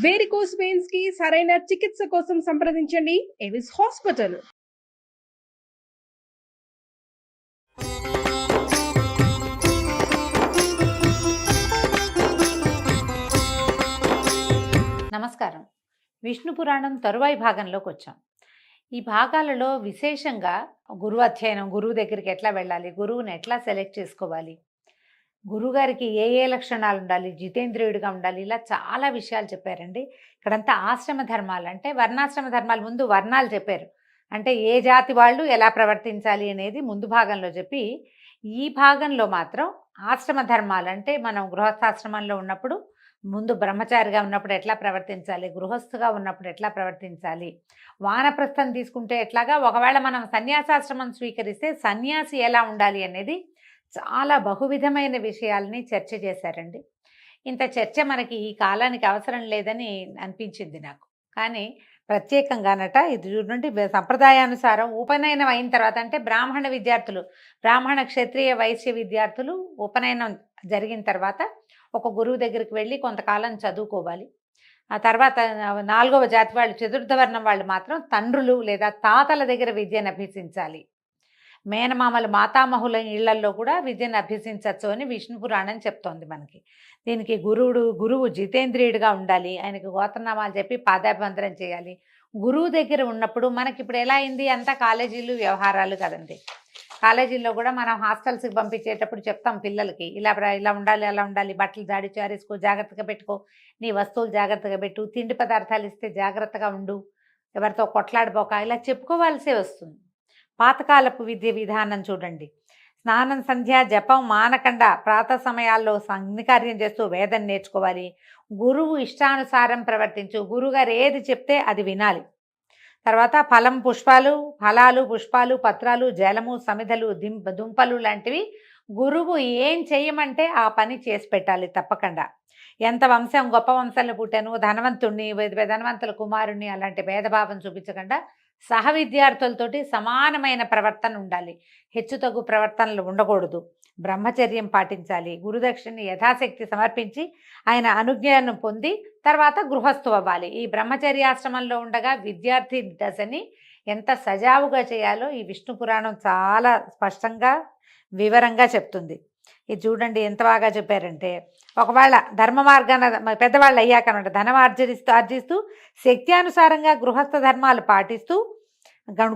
Varicose veins కి సరైన చికిత్స కోసం సంప్రదించండి ఎవిస్ హాస్పిటల్. నమస్కారం. విష్ణు పురాణం తరువాయి భాగంలోకి వచ్చాం. ఈ భాగాలలో విశేషంగా గురువు అధ్యయనం, గురువు దగ్గరికి ఎట్లా వెళ్ళాలి, గురువుని ఎట్లా సెలెక్ట్ చేసుకోవాలి, గురువుగారికి ఏ ఏ లక్షణాలు ఉండాలి, జితేంద్రియుడిగా ఉండాలి, ఇలా చాలా విషయాలు చెప్పారండి. ఇక్కడంతా ఆశ్రమ ధర్మాలు, అంటే వర్ణాశ్రమ ధర్మాలు, ముందు వర్ణాలు చెప్పారు. అంటే ఏ జాతి వాళ్ళు ఎలా ప్రవర్తించాలి అనేది ముందు భాగంలో చెప్పి, ఈ భాగంలో మాత్రం ఆశ్రమ ధర్మాలు, అంటే మనం గృహస్థాశ్రమంలో ఉన్నప్పుడు ముందు బ్రహ్మచారిగా ఉన్నప్పుడు ఎట్లా ప్రవర్తించాలి, గృహస్థుగా ఉన్నప్పుడు ఎట్లా ప్రవర్తించాలి, వానప్రస్థం తీసుకుంటే ఎట్లాగా, ఒకవేళ మనం సన్యాసాశ్రమం స్వీకరిస్తే సన్యాసి ఎలా ఉండాలి అనేది చాలా బహువిధమైన విషయాల్ని చర్చ చేశారండి. ఇంత చర్చ మనకి ఈ కాలానికి అవసరం లేదని అనిపించింది నాకు. కానీ ప్రత్యేకంగానట ఇది చూడండి, సంప్రదాయానుసారం ఉపనయనం అయిన తర్వాత, అంటే బ్రాహ్మణ విద్యార్థులు, బ్రాహ్మణ క్షత్రియ వైశ్య విద్యార్థులు ఉపనయనం జరిగిన తర్వాత ఒక గురువు దగ్గరికి వెళ్ళి కొంతకాలం చదువుకోవాలి. ఆ తర్వాత 4వ జాతి వాళ్ళు, చతుర్థ వర్ణం వాళ్ళు మాత్రం తండ్రులు లేదా తాతల దగ్గర విద్యను అభ్యసించాలి. మేనమామలు, మాతామహుల ఇళ్లల్లో కూడా విద్యను అభ్యసించవచ్చు అని విష్ణు పురాణం చెప్తోంది మనకి. దీనికి గురువు జితేంద్రియుడిగా ఉండాలి, ఆయనకు గోత్రనామాలు చెప్పి పాదాభివందనం చేయాలి. గురువు దగ్గర ఉన్నప్పుడు మనకి ఇప్పుడు ఎలా అయింది, అంతా కాలేజీలు వ్యవహారాలు కదండి. కాలేజీల్లో కూడా మనం హాస్టల్స్కి పంపించేటప్పుడు చెప్తాం పిల్లలకి, ఇలా ఉండాలి, అలా ఉండాలి, బట్టలు జాడి చారేసుకో, జాగ్రత్తగా పెట్టుకో, నీ వస్తువులు జాగ్రత్తగా పెట్టు, తిండి పదార్థాలు ఇస్తే జాగ్రత్తగా ఉండు, ఎవరితో కొట్లాడిపోక, ఇలా చెప్పుకోవాల్సే వస్తుంది. పాతకాలపు విద్య విధానం చూడండి. స్నానం, సంధ్య, జపం మానకుండా ప్రాతः సమయాల్లో అగ్నికార్యం చేస్తూ వేదం నేర్చుకోవాలి. గురువు ఇష్టానుసారం ప్రవర్తించు, గురువుగారు ఏది చెప్తే అది వినాలి. తర్వాత ఫలాలు, పుష్పాలు, పత్రాలు, జలము, సమిధలు, దుంపలు లాంటివి గురువు ఏం చేయమంటే ఆ పని చేసి పెట్టాలి తప్పకుండా. ఎంత వంశం, గొప్ప వంశంలో పుట్టాను, ధనవంతుణ్ణి, ధనవంతుల కుమారుణ్ణి, అలాంటి భేదభావం చూపించకుండా సహ విద్యార్థులతోటి సమానమైన ప్రవర్తన ఉండాలి. హెచ్చుతగ్గు ప్రవర్తనలు ఉండకూడదు. బ్రహ్మచర్యం పాటించాలి. గురుదక్షిణని యథాశక్తి సమర్పించి ఆయన అనుజ్ఞను పొంది తర్వాత గృహస్థు అవ్వాలి. ఈ బ్రహ్మచర్యాశ్రమంలో ఉండగా విద్యార్థి దశని ఎంత సజావుగా చేయాలో ఈ విష్ణు పురాణం చాలా స్పష్టంగా వివరంగా చెప్తుంది. ఇది చూడండి ఎంత బాగా చెప్పారంటే, ఒకవేళ ధర్మ మార్గాన పెద్దవాళ్ళు అయ్యాకనమాట ధనం ఆర్జిస్తూ శక్త్యానుసారంగా గృహస్థ ధర్మాలు పాటిస్తూ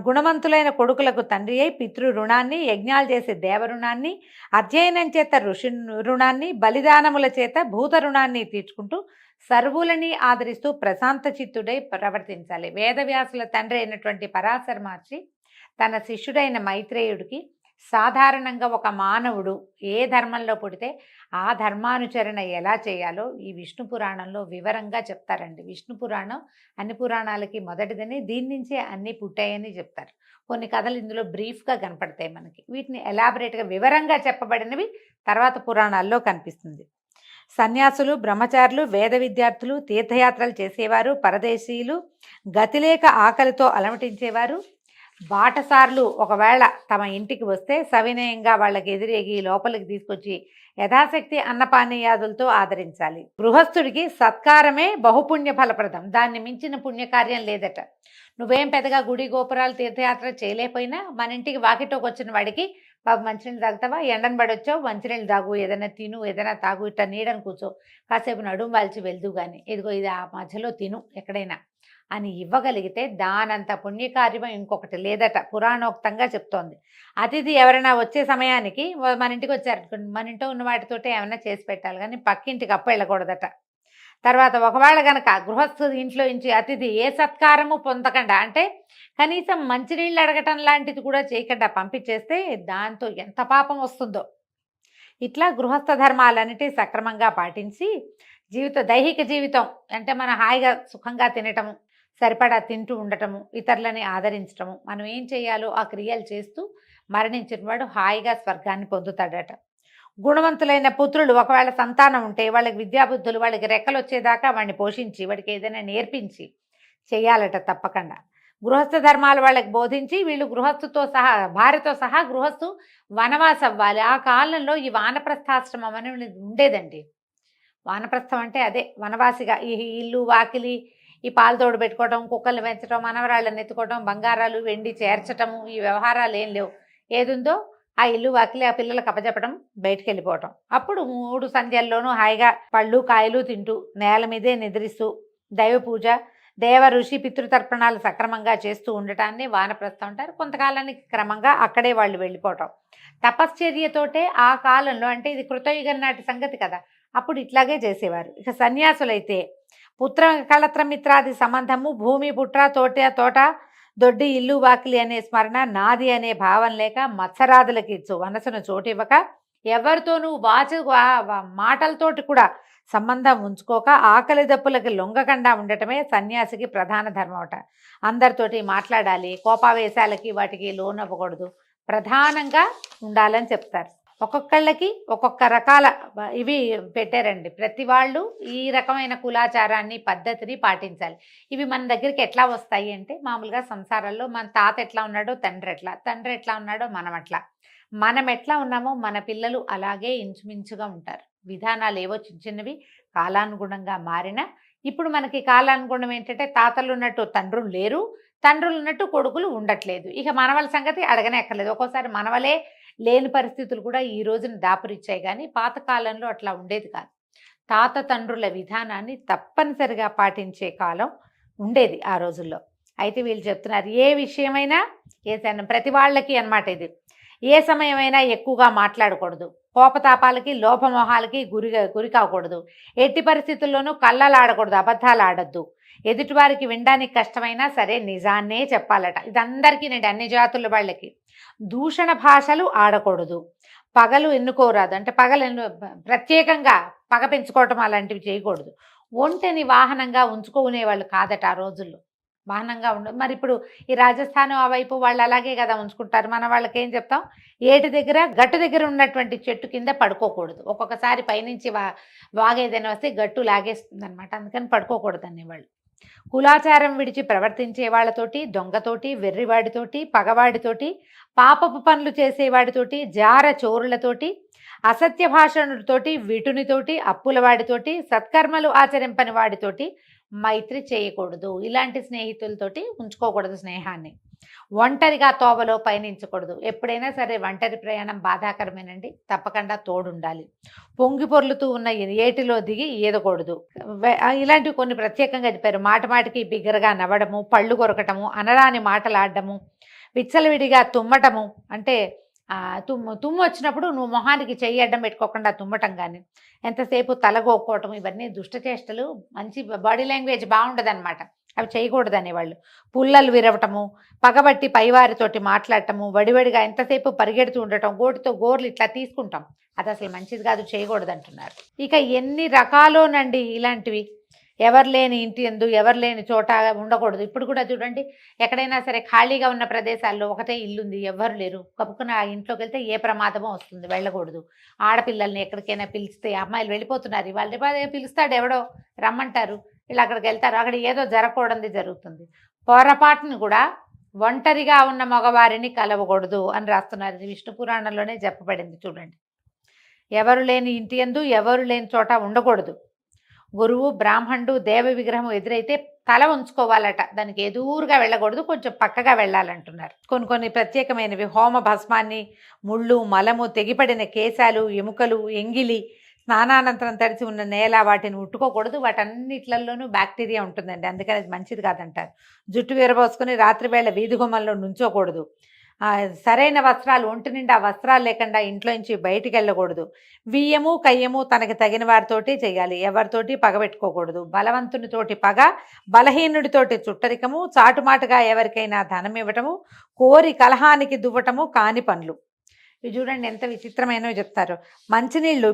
గుణవంతులైన కొడుకులకు తండ్రి అయి పితృ రుణాన్ని, యజ్ఞాలు చేసే దేవ రుణాన్ని, అధ్యయనం చేత ఋషి రుణాన్ని, బలిదానముల చేత భూత రుణాన్ని తీర్చుకుంటూ సర్వులని ఆదరిస్తూ ప్రశాంత చిత్తుడై ప్రవర్తించాలి. వేదవ్యాసుల తండ్రి అయినటువంటి పరాశర మహర్షి తన శిష్యుడైన మైత్రేయుడికి సాధారణంగా ఒక మానవుడు ఏ ధర్మంలో పుడితే ఆ ధర్మానుచరణ ఎలా చేయాలో ఈ విష్ణు పురాణంలో వివరంగా చెప్తారండి. విష్ణు పురాణం అన్ని పురాణాలకి మొదటిదని, దీని నుంచే అన్నీ పుట్టాయని చెప్తారు. కొన్ని కథలు ఇందులో బ్రీఫ్గా కనపడతాయి మనకి. వీటిని ఎలాబరేట్గా వివరంగా చెప్పబడినవి తర్వాత పురాణాల్లో కనిపిస్తుంది. సన్యాసులు, బ్రహ్మచారులు, వేద విద్యార్థులు, తీర్థయాత్రలు చేసేవారు, పరదేశీయులు, గతిలేక ఆకలితో అలమటించేవారు, బాటసార్లు ఒకవేళ తమ ఇంటికి వస్తే సవినయంగా వాళ్ళకి ఎదురేగి లోపలికి తీసుకొచ్చి యథాశక్తి అన్నపానీయాదులతో ఆదరించాలి. గృహస్థుడికి సత్కారమే బహుపుణ్య ఫలప్రదం, దాన్ని మించిన పుణ్యకార్యం లేదట. నువ్వేం పెద్దగా గుడి గోపురాలు తీర్థయాత్ర చేయలేకపోయినా మన ఇంటికి వాకిటోకి వచ్చిన వాడికి, బాబు మంచినీళ్ళు తాగుతావా, ఎండను పడొచ్చావు, మంచినీళ్ళు తాగు, ఏదైనా తిను, ఏదైనా తాగు, ఇట్లా నీడని కూర్చో, కాసేపు నడుము వాల్చి వెళ్తూ కానీ, ఇదిగో ఇది ఆ మధ్యలో తిను ఎక్కడైనా అని ఇవ్వగలిగితే దానంత పుణ్యకార్యం ఇంకొకటి లేదట, పురాణోక్తంగా చెప్తోంది. అతిథి ఎవరైనా వచ్చే సమయానికి మన ఇంటికి వచ్చారనుకోండి, మన ఇంట్లో ఉన్న వాటితోటే ఏమైనా చేసి పెట్టాలి, కానీ పక్కింటికి అప్పు వెళ్ళకూడదట. తర్వాత ఒకవేళ కనుక గృహస్థు ఇంట్లో నుంచి అతిథి ఏ సత్కారము పొందకుండా, అంటే కనీసం మంచినీళ్ళు అడగటం లాంటిది కూడా చేయకుండా పంపించేస్తే దాంతో ఎంత పాపం వస్తుందో. ఇట్లా గృహస్థ ధర్మాలన్నిటి సక్రమంగా పాటించి దైహిక జీవితం అంటే మనం హాయిగా సుఖంగా తినటము, సరిపడా తింటూ ఉండటము, ఇతరులని ఆదరించటము, మనం ఏం చేయాలో ఆ క్రియలు చేస్తూ మరణించిన వాడు హాయిగా స్వర్గాన్ని పొందుతాడట. గుణవంతులైన పుత్రులు, ఒకవేళ సంతానం ఉంటే వాళ్ళకి విద్యాబుద్ధులు, వాళ్ళకి రెక్కలు వచ్చేదాకా వాడిని పోషించి వాడికి ఏదైనా నేర్పించి చేయాలట తప్పకుండా. గృహస్థ ధర్మాలు వాళ్ళకి బోధించి వీళ్ళు భార్యతో సహా గృహస్థు వనవాసం అవ్వాలి. ఆ కాలంలో ఈ వానప్రస్థాశ్రమం అనేది ఉండేదండి. వానప్రస్థం అంటే అదే వనవాసిగా ఈ ఇల్లు వాకిలి ఈ పాలు తోడు పెట్టుకోవడం, కుక్కల్ని పెంచడం, మనవరాళ్ళని ఎత్తుకోవడం, బంగారాలు వెండి చేర్చటము, ఈ వ్యవహారాలు ఏం లేవు. ఏదుందో ఆ ఇల్లు వాకిలి ఆ పిల్లలకు అప్పచెప్పడం, బయటికి వెళ్ళిపోవటం. అప్పుడు 3 సంధ్యల్లోనూ హాయిగా పళ్ళు కాయలు తింటూ నేల మీదే నిద్రిస్తూ దైవ పూజ, దేవ ఋషి పితృతర్పణాలు సక్రమంగా చేస్తూ ఉండటాన్ని వానప్రస్థం అంటారు. కొంతకాలానికి క్రమంగా అక్కడే వాళ్ళు వెళ్ళిపోవటం. తపశ్చర్యతోటే ఆ కాలంలో, అంటే ఇది కృతయుగం నాటి సంగతి కదా, అప్పుడు ఇట్లాగే చేసేవారు. ఇక సన్యాసులైతే పుత్ర కళత్ర మిత్రాది సంబంధము, భూమి పుట్ర తోట దొడ్డి ఇల్లు వాకిలి అనే స్మరణ, నాది అనే భావం లేక మత్సరాదులకి మనసును చోటివ్వక ఎవరితోనూ మాటలతోటి కూడా సంబంధం ఉంచుకోక ఆకలి దప్పులకి లొంగకుండా ఉండటమే సన్యాసికి ప్రధాన ధర్మమట. అందరితోటి మాట్లాడాలి, కోపావేశాలకి వాటికి లోనవ్వకూడదు, ప్రధానంగా ఉండాలని చెప్తారు. ఒక్కొక్కళ్ళకి ఒక్కొక్క రకాల ఇవి పెట్టారండి. ప్రతి వాళ్ళు ఈ రకమైన కులాచారాన్ని పద్ధతిని పాటించాలి. ఇవి మన దగ్గరికి ఎట్లా వస్తాయి అంటే, మామూలుగా సంసారాల్లో మన తాత ఎట్లా ఉన్నాడో తండ్రి ఎట్లా ఉన్నాడో మనం ఎట్లా ఉన్నామో మన పిల్లలు అలాగే ఇంచుమించుగా ఉంటారు. విధానాలు ఏవో చిన్నవి కాలానుగుణంగా మారినా, ఇప్పుడు మనకి కాలానుగుణం ఏంటంటే తాతలు ఉన్నట్టు తండ్రులు లేరు, తండ్రులు ఉన్నట్టు కొడుకులు ఉండట్లేదు. ఇక మనవల సంగతి అడగనే అక్కర్లేదు. ఒక్కోసారి మనవలే లేని పరిస్థితులు కూడా ఈ రోజున దాపురిచ్చాయి. కానీ పాతకాలంలో అట్లా ఉండేది కాదు. తాత తండ్రుల విధానాన్ని తప్పనిసరిగా పాటించే కాలం ఉండేది ఆ రోజుల్లో. అయితే వీళ్ళు చెప్తున్నారు, ఏ విషయమైనా ప్రతి వాళ్ళకి అన్నమాట ఇది. ఏ సమయమైనా ఎక్కువగా మాట్లాడకూడదు, కోపతాపాలకి లోపమోహాలకి గురి కాకూడదు, ఎట్టి పరిస్థితుల్లోనూ కళ్ళలాడకూడదు, అబద్ధాలు ఆడద్దు, ఎదుటివారికి వినడానికి కష్టమైనా సరే నిజాన్నే చెప్పాలట. ఇదందరికీ నేను అన్ని జాతుల వాళ్ళకి. దూషణ భాషలు ఆడకూడదు, పగలు ఎన్నుకోరాదు, అంటే ప్రత్యేకంగా పగ పెంచుకోవటం అలాంటివి చేయకూడదు. ఒంటెని వాహనంగా ఉంచుకునేవాళ్ళు కాదట ఆ రోజుల్లో. వాహనంగా మరి ఇప్పుడు ఈ రాజస్థాన్ ఆ వైపు వాళ్ళు అలాగే కదా ఉంచుకుంటారు. మన వాళ్ళకి ఏం చెప్తాం, ఏటి దగ్గర గట్టు దగ్గర ఉన్నటువంటి చెట్టు కింద పడుకోకూడదు. ఒక్కొక్కసారి పైనుంచి వాగేదైనా వస్తే గట్టు లాగేస్తుంది అనమాట, అందుకని పడుకోకూడదు అనేవాళ్ళు. కులాచారం విడిచి ప్రవర్తించే వాళ్ళతోటి, దొంగతోటి, వెర్రివాడితోటి, పగవాడితోటి, పాపపు పనులు చేసేవాడితోటి, జార చోరులతోటి, అసత్య భాషణుడితోటి, విటునితోటి, అప్పులవాడితోటి, సత్కర్మలు ఆచరింపని వాడితోటి మైత్రి చేయకూడదు. ఇలాంటి స్నేహితులతోటి ఉంచుకోకూడదు స్నేహాన్ని. ఒంటరిగా తోవలో పయనించకూడదు. ఎప్పుడైనా సరే ఒంటరి ప్రయాణం బాధాకరమేనండి, తప్పకుండా తోడుండాలి. పొంగి పొర్లుతూ ఉన్న ఏటిలో దిగి ఈదకూడదు. ఇలాంటివి కొన్ని ప్రత్యేకంగా చెప్పారు. మాటికి బిగ్గరగా నవ్వడము, పళ్ళు కొరకటము, అనరాని మాటలాడటము, విచ్చలవిడిగా తుమ్మటము, అంటే తుమ్ము వచ్చినప్పుడు నువ్వు మొహానికి చెయ్యి అడ్డం పెట్టుకోకుండా తుమ్మటం, కానీ ఎంతసేపు తలగోక్కోవటం, ఇవన్నీ దుష్టచేష్టలు. మంచి బాడీ లాంగ్వేజ్ బాగుండదన్నమాట, అవి చేయకూడదు అనేవాళ్ళు. పుల్లలు విరవటము, పగబట్టి పైవారితోటి మాట్లాడటము, వడివడిగా ఎంతసేపు పరిగెడుతూ ఉండటం, గోటితో గోర్లు ఇట్లా తీసుకుంటాం, అది అసలు మంచిది కాదు, చేయకూడదు అంటున్నారు. ఇక ఎన్ని రకాలోనండి ఇలాంటివి. ఎవరు లేని ఇంటి యందు ఎవరు లేని చోట ఉండకూడదు. ఇప్పుడు కూడా చూడండి, ఎక్కడైనా సరే ఖాళీగా ఉన్న ప్రదేశాల్లో ఒకటే ఇల్లుంది, ఎవ్వరు లేరు, కప్పుకున్న ఆ ఇంట్లోకి వెళ్తే ఏ ప్రమాదమో వస్తుంది, వెళ్ళకూడదు. ఆడపిల్లల్ని ఎక్కడికైనా పిలిస్తే, అమ్మాయిలు వెళ్ళిపోతున్నారు, ఇవాళ పిలుస్తాడు ఎవడో, రమ్మంటారు, వీళ్ళు అక్కడికి వెళ్తారు, అక్కడ ఏదో జరగకూడదు జరుగుతుంది. పొరపాటును కూడా ఒంటరిగా ఉన్న మగవారిని కలవకూడదు అని రాస్తున్నారు. ఇది విష్ణు పురాణంలోనే చెప్పబడింది చూడండి. ఎవరు లేని ఇంటి యందు ఎవరు లేని చోట ఉండకూడదు. గురువు, బ్రాహ్మణుడు, దేవ విగ్రహం ఎదురైతే తల ఉంచుకోవాలట, దానికి ఎదురుగా వెళ్ళకూడదు, కొంచెం పక్కగా వెళ్ళాలంటున్నారు. కొన్ని ప్రత్యేకమైనవి, హోమ భస్మాన్ని, ముళ్ళు, మలము, తెగిపడిన కేశాలు, ఎముకలు, ఎంగిలి, స్నానానంతరం తడిసి ఉన్న నేల, వాటిని ముట్టుకోకూడదు. వాటన్నిట్లలోనూ బ్యాక్టీరియా ఉంటుందండి, అందుకని అది మంచిది కాదంటారు. జుట్టు విరబోసుకుని రాత్రివేళ వీధి గుమ్మల్లో నుంచోకూడదు. సరైన వస్త్రాలు, ఒంటి నిండా వస్త్రాలు లేకుండా ఇంట్లోంచి బయటికి వెళ్ళకూడదు. వియ్యము కయ్యము తనకి తగిన వారితోటి చేయాలి, ఎవరితోటి పగబెట్టుకోకూడదు. బలవంతునితోటి పగ, బలహీనుడితోటి చుట్టరికము, చాటుమాటుగా ఎవరికైనా ధనం ఇవ్వటము, కోరి కలహానికి దువ్వటము కాని పనులు. ఇవి చూడండి ఎంత విచిత్రమైనవి చెప్తారు. మంచినీళ్ళు,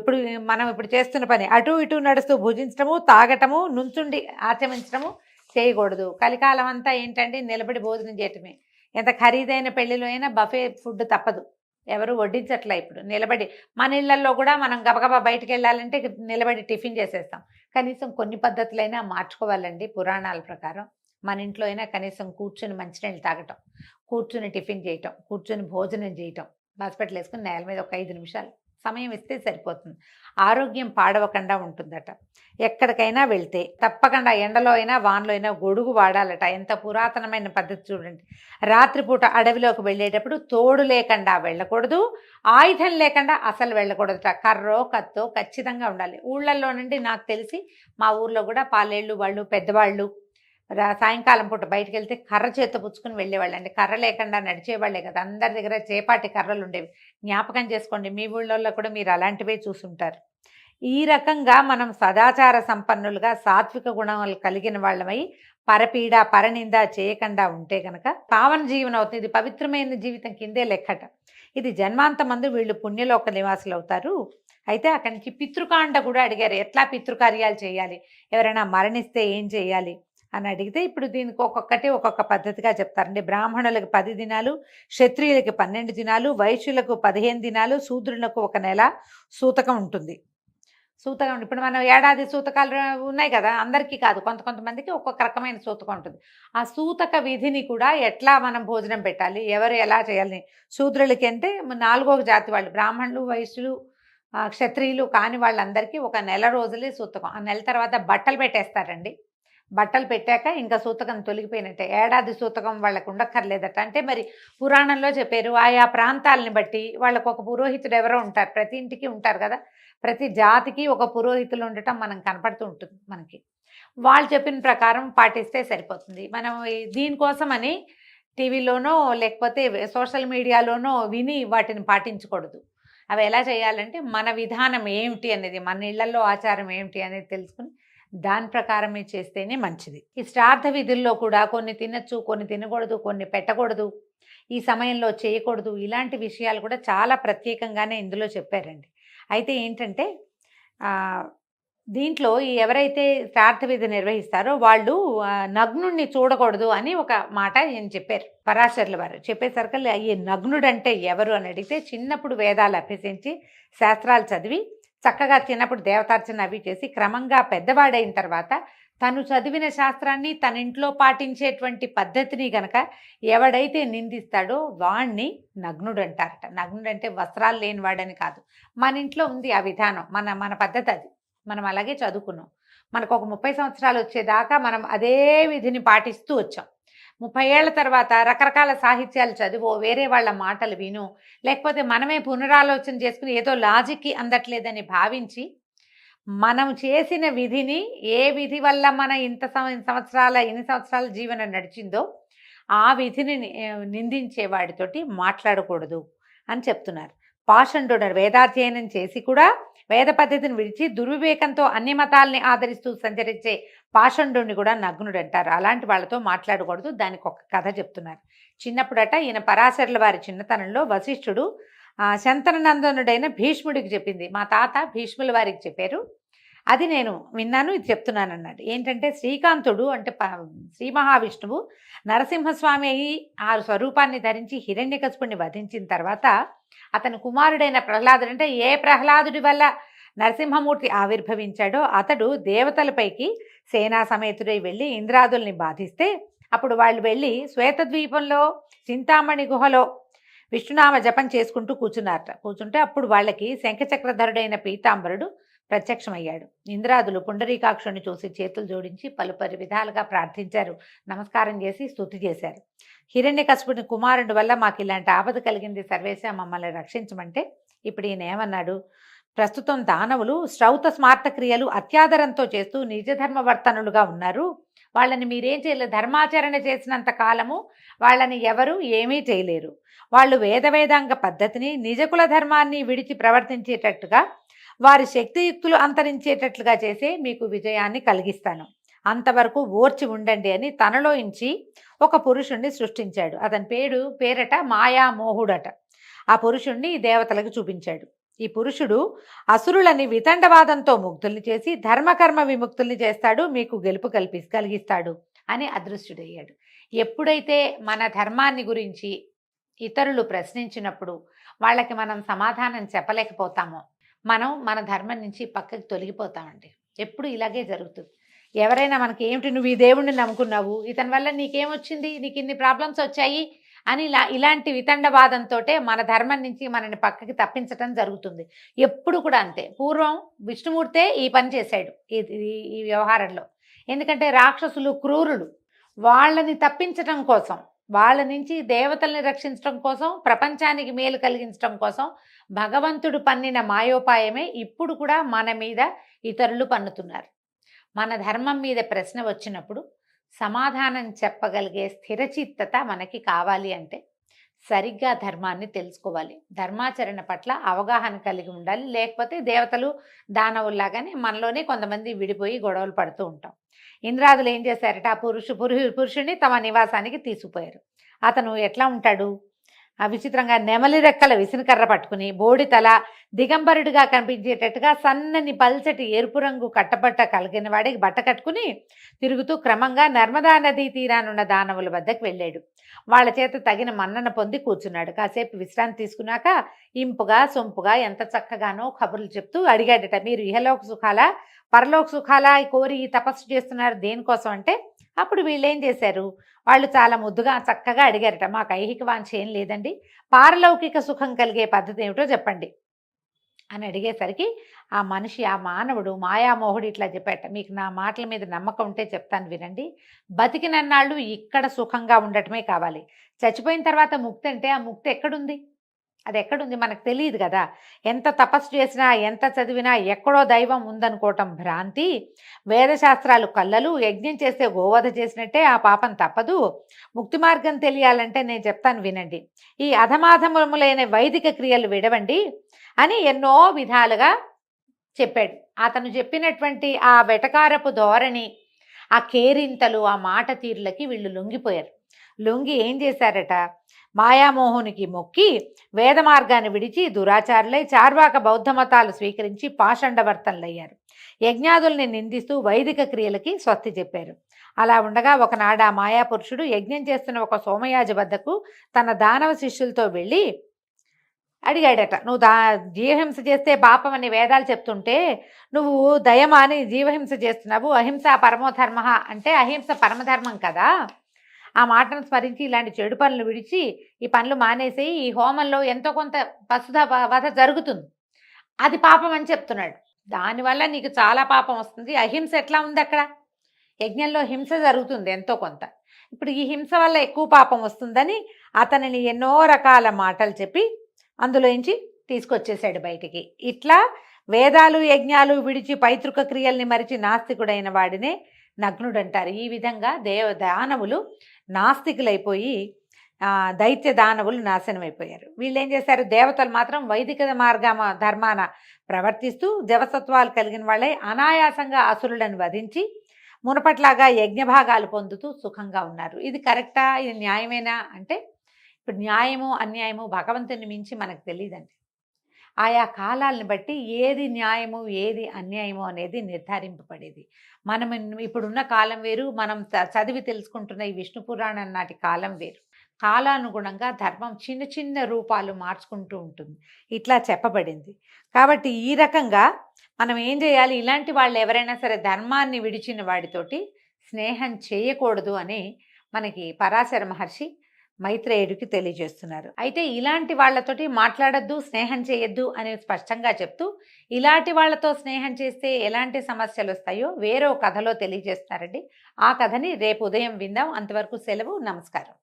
మనం ఇప్పుడు చేస్తున్న పని, అటు ఇటు నడుస్తూ భుజించటము, తాగటము, నుంచుండి ఆచమించటము చేయకూడదు. కలికాలం అంతా ఏంటంటే నిలబడి భోజనం చేయటమే. ఎంత ఖరీదైన పెళ్లిలో అయినా బఫే ఫుడ్ తప్పదు, ఎవరు వడ్డించట్లే. ఇప్పుడు నిలబడి, మన ఇళ్లలో కూడా మనం గబగబా బయటకు వెళ్ళాలంటే నిలబడి టిఫిన్ చేసేస్తాం. కనీసం కొన్ని పద్ధతులైనా మార్చుకోవాలండి. పురాణాల ప్రకారం మన ఇంట్లో అయినా కనీసం కూర్చుని మంచినీళ్ళు తాగటం, కూర్చుని టిఫిన్ చేయటం, కూర్చుని భోజనం చేయటం, హాస్పిటల్ వేసుకుని నేల మీద ఒక 5 నిమిషాలు సమయం ఇస్తే సరిపోతుంది. ఆరోగ్యం పాడవకుండా ఉంటుందట. ఎక్కడికైనా వెళ్తే తప్పకుండా ఎండలో అయినా వానలో అయినా గొడుగు వాడాలట. ఎంత పురాతనమైన పద్ధతి చూడండి. రాత్రిపూట అడవిలోకి వెళ్ళేటప్పుడు తోడు లేకుండా వెళ్ళకూడదు, ఆయుధం లేకుండా అసలు వెళ్ళకూడదట. కర్రో కత్తో ఖచ్చితంగా ఉండాలి. ఊళ్ళల్లో నుండి నాకు తెలిసి మా ఊర్లో కూడా పాలేళ్ళు వాళ్ళు పెద్దవాళ్ళు సాయంకాలం పూట బయటకు వెళ్తే కర్ర చేత్తో పుచ్చుకుని వెళ్ళేవాళ్ళండి. కర్ర లేకుండా నడిచేవాళ్ళే కదా, అందరి దగ్గర చేపాటి కర్రలు ఉండేవి. జ్ఞాపకం చేసుకోండి, మీ ఊళ్ళల్లో కూడా మీరు అలాంటివే చూసుంటారు. ఈ రకంగా మనం సదాచార సంపన్నులుగా సాత్విక గుణాలు కలిగిన వాళ్ళమై పరపీడ పరనింద చేయకుండా ఉంటే కనుక పావన జీవనం అవుతుంది. ఇది పవిత్రమైన జీవితం కిందే లెక్కట. ఇది జన్మాంతమందు వీళ్ళు పుణ్యలోక నివాసులు అవుతారు. అయితే అక్కడి నుంచి పితృకాండ కూడా అడిగారు, ఎట్లా పితృకార్యాలు చేయాలి, ఎవరైనా మరణిస్తే ఏం చేయాలి అని అడిగితే ఇప్పుడు దీనికి ఒక్కొక్కటి ఒక్కొక్క పద్ధతిగా చెప్తారండి. బ్రాహ్మణులకు 10 దినాలు, క్షత్రియులకి 12 దినాలు, వైశ్యులకు 15 దినాలు, శూద్రులకు 1 నెల సూతకం ఉంటుంది. సూతకం ఇప్పుడు మనం ఏడాది సూతకాలు ఉన్నాయి కదా, అందరికీ కాదు, కొంతమందికి ఒక్కొక్క రకమైన సూతకం ఉంటుంది. ఆ సూతక విధిని కూడా ఎట్లా మనం భోజనం పెట్టాలి, ఎవరు ఎలా చేయాలి, శూద్రులకి అంటే 4వ జాతి వాళ్ళు, బ్రాహ్మణులు వైశ్యులు క్షత్రియులు కాని వాళ్ళందరికీ 1 నెల రోజులే సూతకం. ఆ నెల తర్వాత బట్టలు పెట్టేస్తారండి. బట్టలు పెట్టాక ఇంకా సూతకం తొలగిపోయినట్టే. ఏడాది సూతకం వాళ్ళకు ఉండక్కర్లేదట. అంటే మరి పురాణంలో చెప్పారు, ఆయా ప్రాంతాలని బట్టి వాళ్ళకు ఒక పురోహితుడు ఎవరో ఉంటారు, ప్రతి ఇంటికి ఉంటారు కదా, ప్రతి జాతికి ఒక పురోహితులు ఉండటం మనం కనపడుతూ ఉంటుంది మనకి. వాళ్ళు చెప్పిన ప్రకారం పాటిస్తే సరిపోతుంది. మనం దీనికోసమని టీవీలోనో లేకపోతే సోషల్ మీడియాలోనో విని వాటిని పాటించకూడదు. అవి ఎలా చేయాలంటే మన విధానం ఏమిటి అనేది, మన ఇళ్లలో ఆచారం ఏమిటి అనేది తెలుసుకుని దాని ప్రకారమే చేస్తేనే మంచిది. ఈ శ్రాద్ధ విధుల్లో కూడా కొన్ని తినచ్చు, కొన్ని తినకూడదు, కొన్ని పెట్టకూడదు, ఈ సమయంలో చేయకూడదు, ఇలాంటి విషయాలు కూడా చాలా ప్రత్యేకంగానే ఇందులో చెప్పారండి. అయితే ఏంటంటే దీంట్లో ఎవరైతే శ్రాద్ధ విధి నిర్వహిస్తారో వాళ్ళు నగ్నుడిని చూడకూడదు అని ఒక మాట ఈయన చెప్పారు, పరాశరుల వారు. చెప్పేసరికి ఈ నగ్నుడంటే ఎవరు అని అడిగితే, చిన్నప్పుడు వేదాలు అభ్యసించి శాస్త్రాలు చదివి చక్కగా చిన్నప్పుడు దేవతార్చన అవి చేసి క్రమంగా పెద్దవాడైన తర్వాత తను చదివిన శాస్త్రాన్ని తన ఇంట్లో పాటించేటువంటి పద్ధతిని గనక ఎవడైతే నిందిస్తాడో వాణ్ణి నగ్నుడు అంటారట. నగ్నుడు అంటే వస్త్రాలు లేనివాడని కాదు, మన ఇంట్లో ఉంది ఆ విధానం, మన పద్ధతి అది, మనం అలాగే చదువుకున్నాం. మనకు ఒక 30 సంవత్సరాలు వచ్చేదాకా మనం అదే విధిని పాటిస్తూ వచ్చాం. 30 ఏళ్ల తర్వాత రకరకాల సాహిత్యాలు చదివో, వేరే వాళ్ళ మాటలు విను, లేకపోతే మనమే పునరాలోచన చేసుకుని ఏదో లాజిక్కి అందట్లేదని భావించి మనం చేసిన విధిని, ఏ విధి వల్ల మన ఇన్ని సంవత్సరాల జీవనం నడిచిందో ఆ విధిని నిందించే వాడితోటి మాట్లాడకూడదు అని చెప్తున్నారు. పాషండుడు వేదాధ్యయనం చేసి కూడా వేద పద్ధతిని విడిచి దుర్వివేకంతో అన్ని మతాల్ని ఆదరిస్తూ సంచరించే పాషండుని కూడా నగ్నుడు అంటారు. అలాంటి వాళ్ళతో మాట్లాడకూడదు. దానికి ఒక కథ చెప్తున్నారు. చిన్నప్పుడట ఈయన పరాశరుల వారి చిన్నతనంలో వశిష్ఠుడు శంతననందనుడైన భీష్ముడికి చెప్పింది, మా తాత భీష్ముల వారికి చెప్పారు, అది నేను విన్నాను, ఇది చెప్తున్నాను అన్నాడు. ఏంటంటే శ్రీకాంతుడు అంటే శ్రీ మహావిష్ణువు నరసింహస్వామి అయి ఆ స్వరూపాన్ని ధరించి హిరణ్యకశిపుణ్ణి వధించిన తర్వాత అతని కుమారుడైన ప్రహ్లాదుడు, అంటే ఏ ప్రహ్లాదుడి వల్ల నరసింహమూర్తి ఆవిర్భవించాడో అతడు దేవతలపైకి సేనా సమేతుడై వెళ్ళి ఇంద్రాదుల్ని బాధిస్తే అప్పుడు వాళ్ళు వెళ్ళి శ్వేతద్వీపంలో చింతామణి గుహలో విష్ణునామ జపం చేసుకుంటూ కూర్చుంటే అప్పుడు వాళ్ళకి శంఖచక్రధరుడైన పీతాంబరుడు ప్రత్యక్షమయ్యాడు. ఇంద్రాదులు పుండరీకాక్షుని చూసి చేతులు జోడించి పలుపరి విధాలుగా ప్రార్థించారు, నమస్కారం చేసి స్తుతి చేశారు. హిరణ్యకశిపుని కుమారుడి వల్ల మాకు ఇలాంటి ఆపద కలిగింది, సర్వేశ మమ్మల్ని రక్షించమంటే ఇప్పుడు ఈయన ఏమన్నాడు, ప్రస్తుతం దానవులు శ్రౌత స్మార్త క్రియలు అత్యాదరంతో చేస్తూ నిజధర్మవర్తనులుగా ఉన్నారు, వాళ్ళని మీరేం చేయలేరు, ధర్మాచరణ చేసినంత కాలము వాళ్ళని ఎవరు ఏమీ చేయలేరు, వాళ్ళు వేదాంగ పద్ధతిని నిజకుల ధర్మాన్ని విడిచి ప్రవర్తించేటట్టుగా వారి శక్తియుక్తులు అంతరించేటట్లుగా చేసే మీకు విజయాన్ని కలిగిస్తాను, అంతవరకు ఓర్చి ఉండండి అని తనలో ఇంచి ఒక పురుషుణ్ణి సృష్టించాడు. అతని పేరట మాయామోహుడట. ఆ పురుషుణ్ణి దేవతలకు చూపించాడు. ఈ పురుషుడు అసురులని వితండవాదంతో ముగ్ధుల్ని చేసి ధర్మకర్మ విముక్తుల్ని చేస్తాడు, మీకు గెలుపు కలిగిస్తాడు అని అదృశ్యుడయ్యాడు. ఎప్పుడైతే మన ధర్మాన్ని గురించి ఇతరులు ప్రశ్నించినప్పుడు వాళ్ళకి మనం సమాధానం చెప్పలేకపోతామో మనం మన ధర్మం నుంచి పక్కకి తొలగిపోతామండి. ఎప్పుడు ఇలాగే జరుగుతుంది. ఎవరైనా మనకి ఏమిటి, నువ్వు ఈ దేవుణ్ణి నమ్ముకున్నావు, ఇతని వల్ల నీకేమొచ్చింది, నీకు ఇన్ని ప్రాబ్లమ్స్ వచ్చాయి అని ఇలాంటి వితండవాదంతోటే మన ధర్మం నుంచి మనని పక్కకి తప్పించటం జరుగుతుంది. ఎప్పుడు కూడా అంతే. పూర్వం విష్ణుమూర్తే ఈ పని చేశాడు ఈ వ్యవహారంలో. ఎందుకంటే రాక్షసులు క్రూరులు. వాళ్ళని తప్పించటం కోసం, వాళ్ళ నుంచి దేవతల్ని రక్షించడం కోసం, ప్రపంచానికి మేలు కలిగించడం కోసం భగవంతుడు పన్నిన మాయోపాయమే ఇప్పుడు కూడా మన మీద ఇతరులు పన్నుతున్నారు. మన ధర్మం మీద ప్రశ్న వచ్చినప్పుడు సమాధానం చెప్పగలిగే స్థిరచిత్తత మనకి కావాలి అంటే సరిగ్గా ధర్మాన్ని తెలుసుకోవాలి. ధర్మాచరణ పట్ల అవగాహన కలిగి ఉండాలి. లేకపోతే దేవతలు దానవుల్లాగానే మనలోనే కొంతమంది విడిపోయి గొడవలు పడుతూ ఉంటాం. ఇంద్రాదులు ఏం చేశారట, ఆ పురుషుడిని తమ నివాసానికి తీసుకుపోయారు. అతను ఎట్లా ఉంటాడు, ఆ విచిత్రంగా నెమలి రెక్కల విసినకర్ర పట్టుకుని బోడి తల, దిగంబరుడిగా కనిపించేటట్టుగా సన్నని పల్చటి ఎరుపు రంగు కట్టబట్ట కలిగిన వాడికి బట్ట కట్టుకుని తిరుగుతూ క్రమంగా నర్మదా నదీ తీరానున్న దానవుల వద్దకు వెళ్ళాడు. వాళ్ళ చేత తగిన మన్నన పొంది కూర్చున్నాడు. కాసేపు విశ్రాంతి తీసుకున్నాక ఇంపుగా సొంపుగా ఎంత చక్కగానో కబుర్లు చెప్తూ అడిగాడట, మీరు ఇహలోక సుఖాలా పరలోక సుఖాలా కోరి ఈ తపస్సు చేస్తున్నారు దేనికోసం అంటే, అప్పుడు వీళ్ళు ఏం చేశారు, వాళ్ళు చాలా ముద్దుగా చక్కగా అడిగారట, మాకు ఐహిక వాంఛ ఏం లేదండి, పారలౌకిక సుఖం కలిగే పద్ధతి ఏమిటో చెప్పండి అని అడిగేసరికి ఆ మనిషి, ఆ మానవుడు మాయామోహుడు ఇట్లా చెప్పాట, మీకు నా మాటల మీద నమ్మకం ఉంటే చెప్తాను వినండి, బతికినన్నాళ్ళు ఇక్కడ సుఖంగా ఉండటమే కావాలి, చచ్చిపోయిన తర్వాత ముక్తి అంటే ఆ ముక్తి ఎక్కడుంది, అది ఎక్కడుంది మనకు తెలియదు కదా. ఎంత తపస్సు చేసినా ఎంత చదివినా ఎక్కడో దైవం ఉందనుకోవటం భ్రాంతి. వేదశాస్త్రాలు కళ్ళలు, యజ్ఞం చేస్తే గోవధ చేసినట్టే ఆ పాపం తప్పదు. ముక్తి మార్గం తెలియాలంటే నేను చెప్తాను వినండి, ఈ అధమాధములైన వైదిక క్రియలు విడవండి అని ఎన్నో విధాలుగా చెప్పాడు. అతను చెప్పినటువంటి ఆ వెటకారపు ధోరణి, ఆ కేరింతలు, ఆ మాట తీరులకి వీళ్ళు లొంగిపోయారు. లొంగి ఏం చేశారట, మాయామోహునికి మొక్కి వేద మార్గాన్ని విడిచి దురాచారులై చార్వాక బౌద్ధ మతాలు స్వీకరించి పాషండవర్తనలయ్యారు. యజ్ఞాదుల్ని నిందిస్తూ వైదిక క్రియలకి స్వస్తి చెప్పారు. అలా ఉండగా ఒకనాడు ఆ మాయాపురుషుడు యజ్ఞం చేస్తున్న ఒక సోమయాజి వద్దకు తన దానవ శిష్యులతో వెళ్ళి అడిగాడట, నువ్వు జీవహింస చేస్తే పాపం అని వేదాలు చెప్తుంటే నువ్వు దయమాని జీవహింస చేస్తున్నావు, అహింస పరమోధర్మ అంటే అహింస పరమధర్మం కదా, ఆ మాటను స్మరించి ఇలాంటి చెడు పనులు విడిచి ఈ పనులు మానేసి ఈ హోమంలో ఎంతో కొంత పశుధ వధ జరుగుతుంది, అది పాపం అని చెప్తున్నాడు, దానివల్ల నీకు చాలా పాపం వస్తుంది. అహింస ఎట్లా ఉంది, అక్కడ యజ్ఞంలో హింస జరుగుతుంది ఎంతో కొంత, ఇప్పుడు ఈ హింస వల్ల ఎక్కువ పాపం వస్తుందని అతనిని ఎన్నో రకాల మాటలు చెప్పి అందులోంచి తీసుకొచ్చేసాడు బయటికి. ఇట్లా వేదాలు యజ్ఞాలు విడిచి పైతృక క్రియల్ని మరిచి నాస్తికుడైన వాడినే నగ్నుడు అంటారు. ఈ విధంగా దానవులు నాస్తికులైపోయి దైత్య దానవులు నాశనమైపోయారు. వీళ్ళు ఏం చేశారు, దేవతలు మాత్రం వైదిక ధర్మాన ప్రవర్తిస్తూ దేవసత్వాలు కలిగిన వాళ్ళే అనాయాసంగా అసురులను వధించి మునపట్లాగా యజ్ఞభాగాలు పొందుతూ సుఖంగా ఉన్నారు. ఇది కరెక్టా, ఇది న్యాయమేనా అంటే, ఇప్పుడు న్యాయము అన్యాయము భగవంతుని మించి మనకు తెలియదండి. ఆయా కాలాలను బట్టి ఏది న్యాయము ఏది అన్యాయము అనేది నిర్ధారింపబడేది. మనం ఇప్పుడున్న కాలం వేరు, మనం చదివి తెలుసుకుంటున్న ఈ విష్ణు పురాణం నాటి కాలం వేరు. కాలానుగుణంగా ధర్మం చిన్న చిన్న రూపాలు మార్చుకుంటూ ఉంటుంది, ఇట్లా చెప్పబడింది. కాబట్టి ఈ రకంగా మనం ఏం చేయాలి, ఇలాంటి వాళ్ళు ఎవరైనా సరే ధర్మాన్ని విడిచిన వాడితోటి స్నేహం చేయకూడదు అని మనకి పరాశర మహర్షి మైత్రేయుడికి తెలియజేస్తున్నారు. అయితే ఇలాంటి వాళ్ళతోటి మాట్లాడద్దు, స్నేహం చేయొద్దు అని స్పష్టంగా చెప్తూ ఇలాంటి వాళ్ళతో స్నేహం చేస్తే ఎలాంటి సమస్యలు వస్తాయో వేరే కథలో తెలియజేస్తున్నారండి. ఆ కథని రేపు ఉదయం విందాం. అంతవరకు సెలవు, నమస్కారం.